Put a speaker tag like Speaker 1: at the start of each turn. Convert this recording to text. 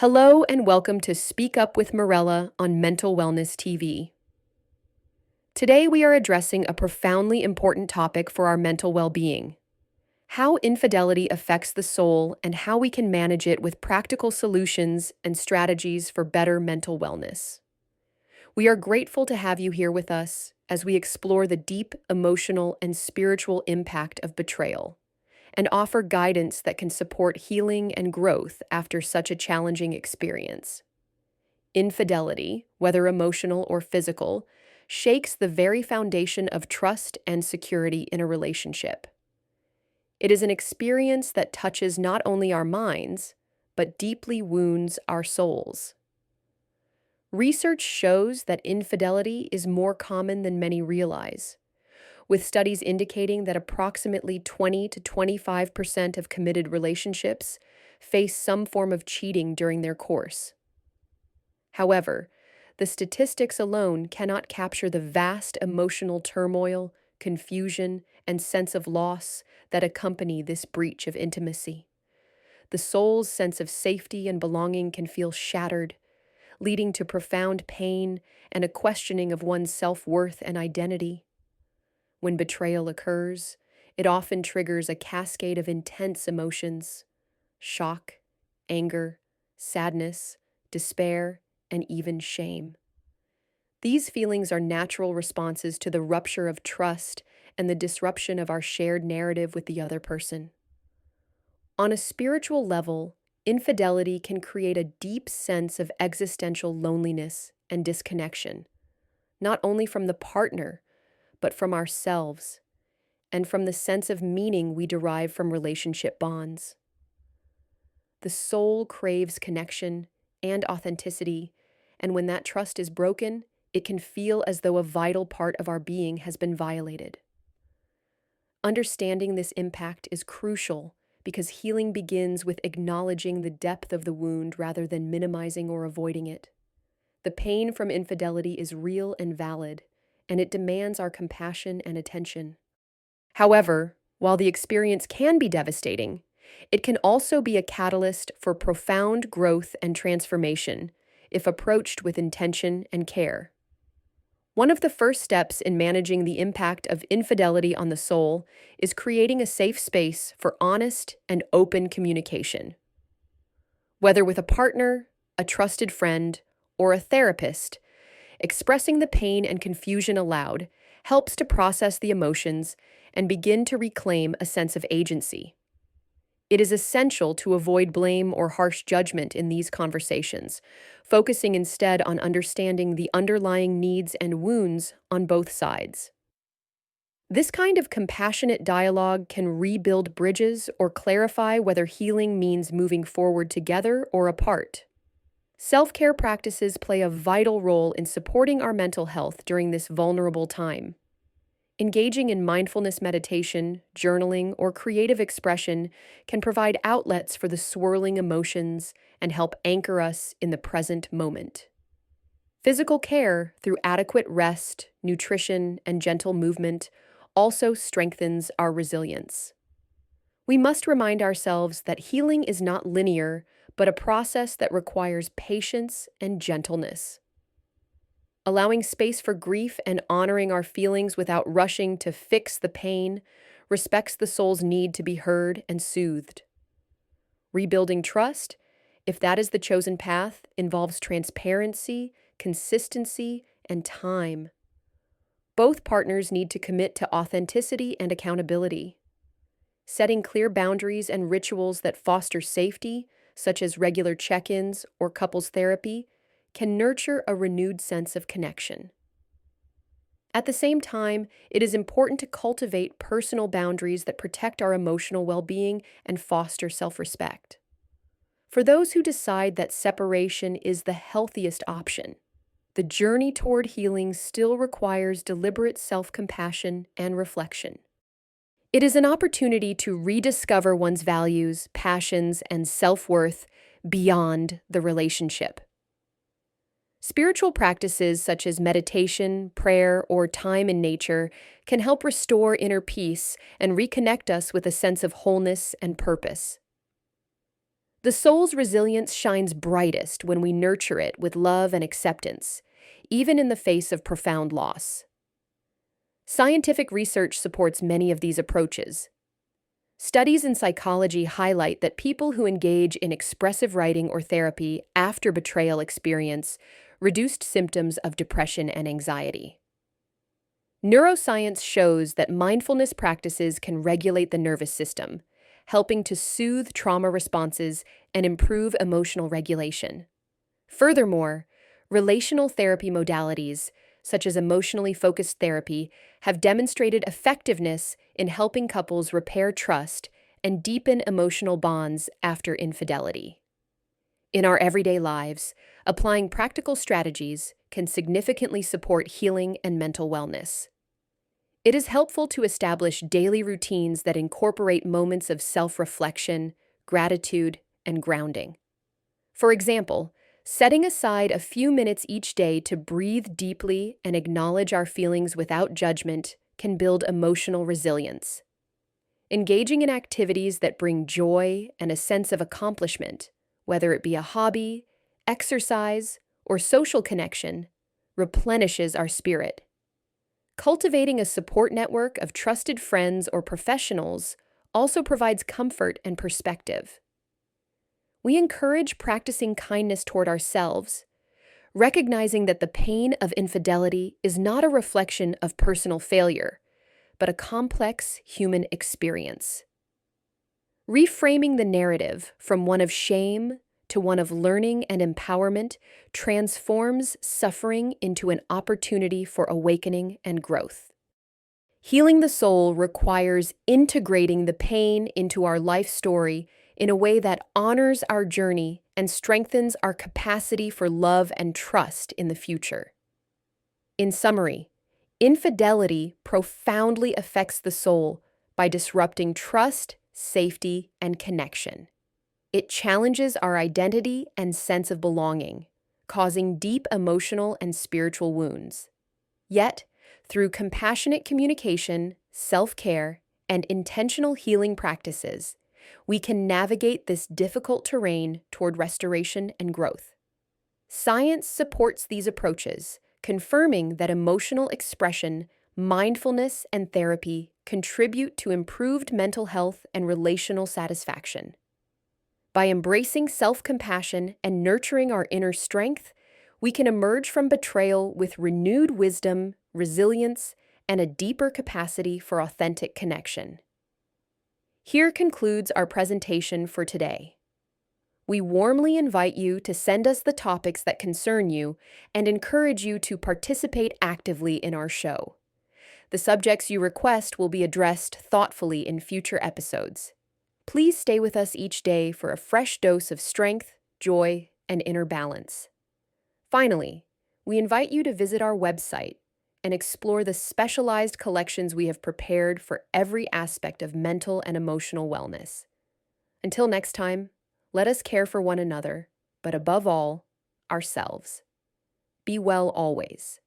Speaker 1: Hello and welcome to Speak Up with Morella on Mental Wellness TV. Today we are addressing a profoundly important topic for our mental well-being: how infidelity affects the soul and how we can manage it with practical solutions and strategies for better mental wellness. We are grateful to have you here with us as we explore the deep emotional and spiritual impact of betrayal and offer guidance that can support healing and growth after such a challenging experience. Infidelity, whether emotional or physical, shakes the very foundation of trust and security in a relationship. It is an experience that touches not only our minds, but deeply wounds our souls. Research shows that infidelity is more common than many realize, with studies indicating that approximately 20 to 25% of committed relationships face some form of cheating during their course. However, the statistics alone cannot capture the vast emotional turmoil, confusion, and sense of loss that accompany this breach of intimacy. The soul's sense of safety and belonging can feel shattered, leading to profound pain and a questioning of one's self-worth and identity. When betrayal occurs, it often triggers a cascade of intense emotions: shock, anger, sadness, despair, and even shame. These feelings are natural responses to the rupture of trust and the disruption of our shared narrative with the other person. On a spiritual level, infidelity can create a deep sense of existential loneliness and disconnection, not only from the partner, but from ourselves, and from the sense of meaning we derive from relationship bonds. The soul craves connection and authenticity, and when that trust is broken, it can feel as though a vital part of our being has been violated. Understanding this impact is crucial because healing begins with acknowledging the depth of the wound rather than minimizing or avoiding it. The pain from infidelity is real and valid, and it demands our compassion and attention. However, while the experience can be devastating, it can also be a catalyst for profound growth and transformation if approached with intention and care. One of the first steps in managing the impact of infidelity on the soul is creating a safe space for honest and open communication. Whether with a partner, a trusted friend, or a therapist, expressing the pain and confusion aloud helps to process the emotions and begin to reclaim a sense of agency. It is essential to avoid blame or harsh judgment in these conversations, focusing instead on understanding the underlying needs and wounds on both sides. This kind of compassionate dialogue can rebuild bridges or clarify whether healing means moving forward together or apart. Self-care practices play a vital role in supporting our mental health during this vulnerable time. Engaging in mindfulness meditation, journaling, or creative expression can provide outlets for the swirling emotions and help anchor us in the present moment. Physical care, through adequate rest, nutrition, and gentle movement, also strengthens our resilience. We must remind ourselves that healing is not linear, but a process that requires patience and gentleness. Allowing space for grief and honoring our feelings without rushing to fix the pain respects the soul's need to be heard and soothed. Rebuilding trust, if that is the chosen path, involves transparency, consistency, and time. Both partners need to commit to authenticity and accountability. Setting clear boundaries and rituals that foster safety, such as regular check-ins or couples therapy, can nurture a renewed sense of connection. At the same time, it is important to cultivate personal boundaries that protect our emotional well-being and foster self-respect. For those who decide that separation is the healthiest option, the journey toward healing still requires deliberate self-compassion and reflection. It is an opportunity to rediscover one's values, passions, and self-worth beyond the relationship. Spiritual practices such as meditation, prayer, or time in nature can help restore inner peace and reconnect us with a sense of wholeness and purpose. The soul's resilience shines brightest when we nurture it with love and acceptance, even in the face of profound loss. Scientific research supports many of these approaches. Studies in psychology highlight that people who engage in expressive writing or therapy after betrayal experience reduced symptoms of depression and anxiety. Neuroscience shows that mindfulness practices can regulate the nervous system, helping to soothe trauma responses and improve emotional regulation. Furthermore, relational therapy modalities, such as emotionally focused therapy, have demonstrated effectiveness in helping couples repair trust and deepen emotional bonds after infidelity. In our everyday lives, applying practical strategies can significantly support healing and mental wellness. It is helpful to establish daily routines that incorporate moments of self-reflection, gratitude, and grounding. For example, setting aside a few minutes each day to breathe deeply and acknowledge our feelings without judgment can build emotional resilience. Engaging in activities that bring joy and a sense of accomplishment, whether it be a hobby, exercise, or social connection, replenishes our spirit. Cultivating a support network of trusted friends or professionals also provides comfort and perspective. We encourage practicing kindness toward ourselves, recognizing that the pain of infidelity is not a reflection of personal failure, but a complex human experience. Reframing the narrative from one of shame to one of learning and empowerment transforms suffering into an opportunity for awakening and growth. Healing the soul requires integrating the pain into our life story in a way that honors our journey and strengthens our capacity for love and trust in the future. In summary, infidelity profoundly affects the soul by disrupting trust, safety, and connection. It challenges our identity and sense of belonging, causing deep emotional and spiritual wounds. Yet, through compassionate communication, self-care, and intentional healing practices, we can navigate this difficult terrain toward restoration and growth. Science supports these approaches, confirming that emotional expression, mindfulness, and therapy contribute to improved mental health and relational satisfaction. By embracing self-compassion and nurturing our inner strength, we can emerge from betrayal with renewed wisdom, resilience, and a deeper capacity for authentic connection. Here concludes our presentation for today. We warmly invite you to send us the topics that concern you and encourage you to participate actively in our show. The subjects you request will be addressed thoughtfully in future episodes. Please stay with us each day for a fresh dose of strength, joy, and inner balance. Finally, we invite you to visit our website and explore the specialized collections we have prepared for every aspect of mental and emotional wellness. Until next time, let us care for one another, but above all, ourselves. Be well always.